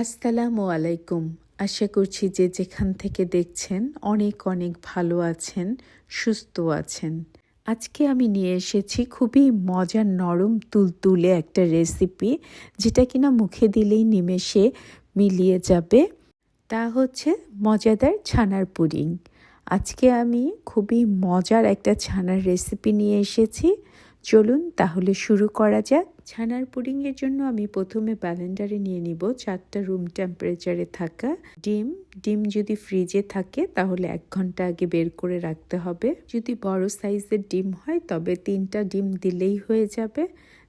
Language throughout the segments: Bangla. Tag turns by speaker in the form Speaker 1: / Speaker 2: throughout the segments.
Speaker 1: আসসালামু আলাইকুম। আশা করছি যে যেখান থেকে দেখছেন অনেক অনেক ভালো আছেন, সুস্থ আছেন। আজকে আমি নিয়ে এসেছি খুবই মজার নরম তুলতুলে একটা রেসিপি, যেটা কিনা মুখে দিলেই নিমেষে মিলিয়ে যাবে। তা হচ্ছে মজাদার ছানার পুডিং। আজকে আমি খুবই মজার একটা ছানার রেসিপি নিয়ে এসেছি। চলুন তাহলে শুরু করা যাক। ছানার পুডিংয়ের জন্য আমি প্রথমে ব্লেন্ডারে নিয়ে নিব 4টা রুম টেম্পারেচারে থাকা ডিম। ডিম যদি ফ্রিজে থাকে তাহলে 1 ঘন্টা আগে বের করে রাখতে হবে। যদি বড় সাইজের ডিম হয় তবে 3টা ডিম দিলেই হয়ে যাবে।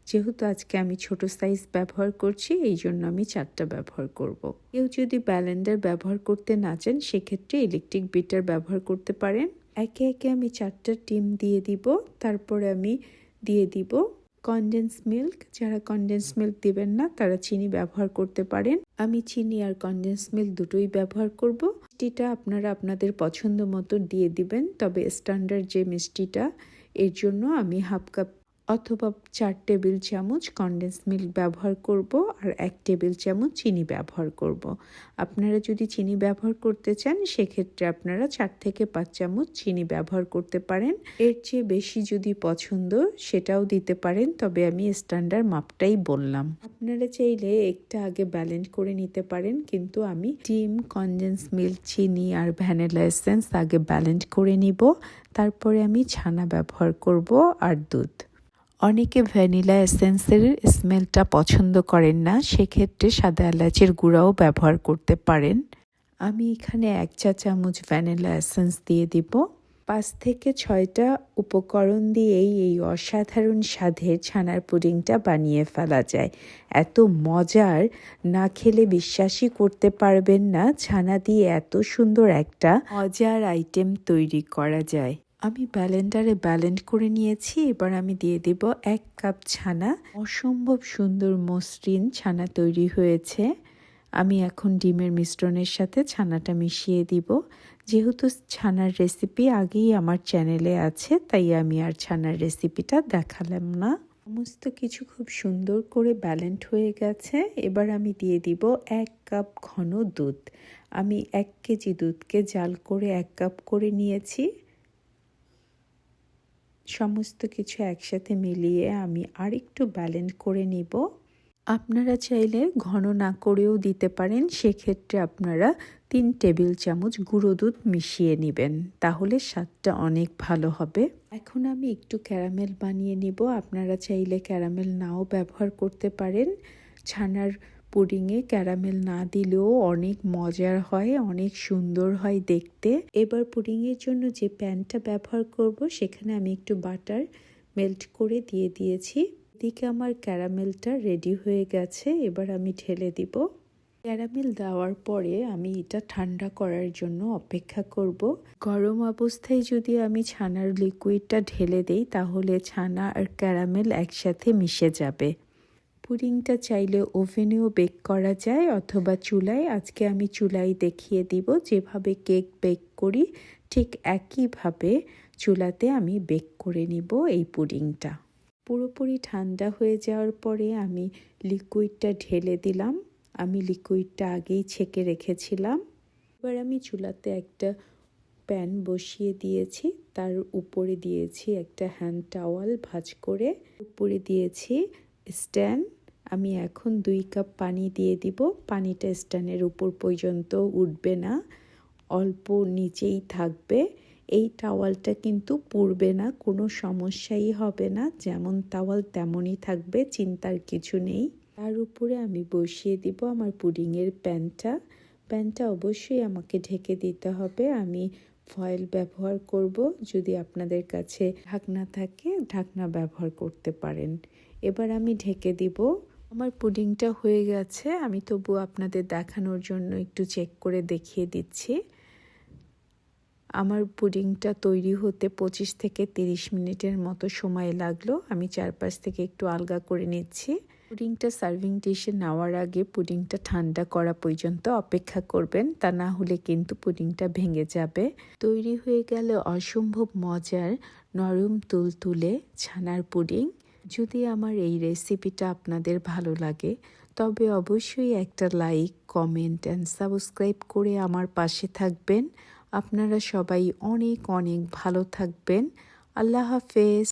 Speaker 1: যেহেতু আজকে আমি ছোট সাইজ ব্যবহার করছি, এই জন্য আমি 4টা ব্যবহার করব। কেউ যদি ব্লেন্ডার ব্যবহার করতে না চান সেক্ষেত্রে ইলেকট্রিক বিটার ব্যবহার করতে পারেন। একে একে আমি 4টা ডিম দিয়ে দিব। তারপরে আমি দিয়ে দিব কনডেন্স মিল্ক। যারা কনডেন্স মিল্ক দিবেন না তারা চিনি ব্যবহার করতে পারেন। আমি চিনি আর কনডেন্স মিল্ক দুটোই ব্যবহার করব। মিষ্টিটা আপনারা আপনাদের পছন্দ মতো দিয়ে দিবেন, তবে স্ট্যান্ডার্ড যে মিষ্টিটা এর জন্য আমি হাফ কাপ অথবা 4 টেবিল চামচ কনডেন্স মিল্ক ব্যবহার করব আর 1 টেবিল চামচ চিনি ব্যবহার করব। আপনারা যদি চিনি ব্যবহার করতে চান সেক্ষেত্রে আপনারা 4 থেকে 5 চামচ চিনি ব্যবহার করতে পারেন। এর চেয়ে বেশি যদি পছন্দ সেটাও দিতে পারেন, তবে আমি স্ট্যান্ডার্ড মাপটাই বললাম। আপনারা চাইলে একটা আগে ব্যালেন্স করে নিতে পারেন, কিন্তু আমি ডিম, কনডেন্স মিল্ক, চিনি আর ভ্যানিলা এসেন্স আগে ব্যালেন্স করে নিব। তারপরে আমি ছানা ব্যবহার করব আর দুধ। অনেকে ভ্যানিলা এসেন্সের স্মেলটা পছন্দ করেন না, সেক্ষেত্রে সাদা এলাচের গুঁড়াও ব্যবহার করতে পারেন। আমি এখানে 1 চা চামচ ভ্যানিলা এসেন্স দিয়ে দিব। 5 থেকে 6টা উপকরণ দিয়েই এই অসাধারণ স্বাদের ছানার পুডিংটা বানিয়ে ফেলা যায়। এত মজার, না খেলে বিশ্বাসই করতে পারবেন না ছানা দিয়ে এত সুন্দর একটা মজার আইটেম তৈরি করা যায়। আমি ব্লেন্ডারে ব্লেন্ড করে নিয়েছি। এবার আমি দিয়ে দেব 1 কাপ ছানা। অসম্ভব সুন্দর মসৃণ ছানা তৈরি হয়েছে। আমি এখন ডিমের মিশ্রণের সাথে ছানাটা মিশিয়ে দিব। যেহেতু ছানার রেসিপি আগেই আমার চ্যানেলে আছে, তাই আমি আর ছানার রেসিপিটা দেখালাম না। সমস্ত কিছু খুব সুন্দর করে ব্যালেন্ড হয়ে গেছে। এবার আমি দিয়ে দিব 1 কাপ ঘন দুধ। আমি 1 কেজি দুধকে জাল করে 1 কাপ করে নিয়েছি। সমস্ত কিছু একসাথে মিলিয়ে আমি আরেকটু ব্যালেন্ড করে নিব। আপনারা চাইলে ঘন না করেও দিতে পারেন, সেক্ষেত্রে আপনারা 3 টেবিল চামচ গুঁড়ো দুধ মিশিয়ে নেবেন, তাহলে স্বাদটা অনেক ভালো হবে। এখন আমি একটু ক্যারামেল বানিয়ে নিব। আপনারা চাইলে ক্যারামেল নাও ব্যবহার করতে পারেন। ছানার পুডিংয়ে ক্যারামেল না দিলেও অনেক মজার হয়, অনেক সুন্দর হয় দেখতে। এবার পুডিংয়ের জন্য যে প্যানটা ব্যবহার করব সেখানে আমি একটু বাটার মেল্ট করে দিয়ে দিয়েছি। এদিকে আমার ক্যারামেলটা রেডি হয়ে গেছে। এবার আমি ঢেলে দিব। ক্যারামেল দেওয়ার পরে আমি এটা ঠান্ডা করার জন্য অপেক্ষা করব। গরম অবস্থায় যদি আমি ছানার লিকুইডটা ঢেলে দেই তাহলে ছানা আর ক্যারামেল একসাথে মিশে যাবে। পুডিংটা চাইলে ওভেনেও বেক করা যায় অথবা চুলায়। আজকে আমি চুলায় দেখিয়ে দিব। যেভাবে কেক বেক করি ঠিক একইভাবে চুলাতে আমি বেক করে নিব এই পুডিংটা। পুরোপুরি ঠান্ডা হয়ে যাওয়ার পরে আমি লিকুইডটা ঢেলে দিলাম। আমি লিকুইডটা আগেই ছেঁকে রেখেছিলাম। এবার আমি চুলাতে একটা প্যান বসিয়ে দিয়েছি। তার উপরে দিয়েছি একটা হ্যান্ড টাওয়াল ভাঁজ করে, উপরে দিয়েছি স্ট্যান্ড। আমি এখন 2 কাপ পানি দিয়ে দিব। পানিটা স্ট্যান্ডের উপর পর্যন্ত উঠবে না, অল্প নিচেই থাকবে। এই টাওয়ালটা কিন্তু পুড়বে না, কোনো সমস্যাই হবে না। যেমন টাওয়াল তেমনই থাকবে, চিন্তার কিছু নেই। তার উপরে আমি বসিয়ে দিব আমার পুডিংয়ের প্যানটা। প্যানটা অবশ্যই আমাকে ঢেকে দিতে হবে। আমি ফয়েল ব্যবহার করব। যদি আপনাদের কাছে ঢাকনা থাকে ঢাকনা ব্যবহার করতে পারেন। এবার আমি ঢেকে দিব। আমার পুডিংটা হয়ে গেছে। আমি তবু আপনাদের দেখানোর জন্য একটু চেক করে দেখিয়ে দিচ্ছি। আমার পুডিংটা তৈরি হতে 25 থেকে 30 মিনিটের মতো সময় লাগলো। আমি চারপাশ থেকে একটু আলগা করে নিচ্ছি। পুডিংটা সার্ভিং ডিশে নেওয়ার আগে পুডিংটা ঠান্ডা করা পর্যন্ত অপেক্ষা করবেন, তা না হলে কিন্তু পুডিংটা ভেঙে যাবে। তৈরি হয়ে গেল অসম্ভব মজার নরম তুলতুলে ছানার পুডিং। যদি আমার এই রেসিপিটা আপনাদের ভালো লাগে তবে অবশ্যই একটা লাইক, কমেন্ট অ্যান্ড সাবস্ক্রাইব করে আমার পাশে থাকবেন। আপনারা সবাই অনেক অনেক ভালো থাকবেন। আল্লাহ হাফেজ।